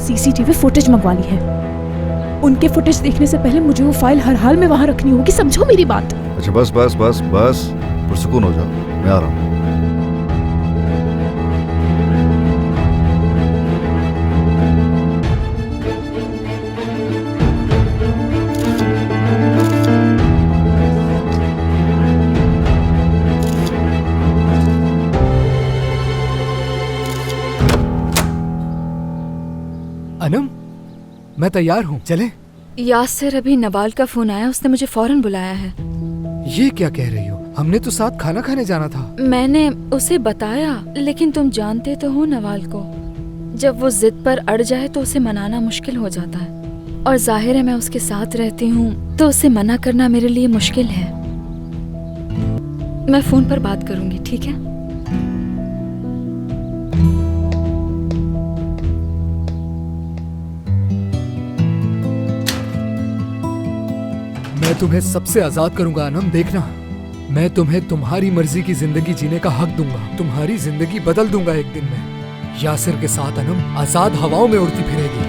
CCTV footage मंगवा ली है। उनके फुटेज देखने से पहले मुझे वो फाइल हर हाल में वहां रखनी होगी, समझो मेरी बात। अच्छा बस बस बस बस, पुरसुकून हो जाओ, मैं आ रहा हूँ। अनम, मैं तैयार हूँ, चले? यासिर, अभी नवाल का फोन आया, उसने मुझे फौरन बुलाया है। ये क्या कह रही हो? हमने तो साथ खाना खाने जाना था। मैंने उसे बताया, लेकिन तुम जानते तो हो नवाल को, जब वो जिद पर अड़ जाए तो उसे मनाना मुश्किल हो जाता है। और जाहिर है मैं उसके साथ रहती हूँ तो उसे मना करना मेरे लिए मुश्किल है। मैं फोन पर बात करूंगी, ठीक है? मैं तुम्हें सबसे आजाद करूंगा अनम, देखना। मैं तुम्हें तुम्हारी मर्जी की जिंदगी जीने का हक दूंगा। तुम्हारी जिंदगी बदल दूंगा एक दिन में। यासिर के साथ अनम आजाद हवाओं में उड़ती फिरेगी।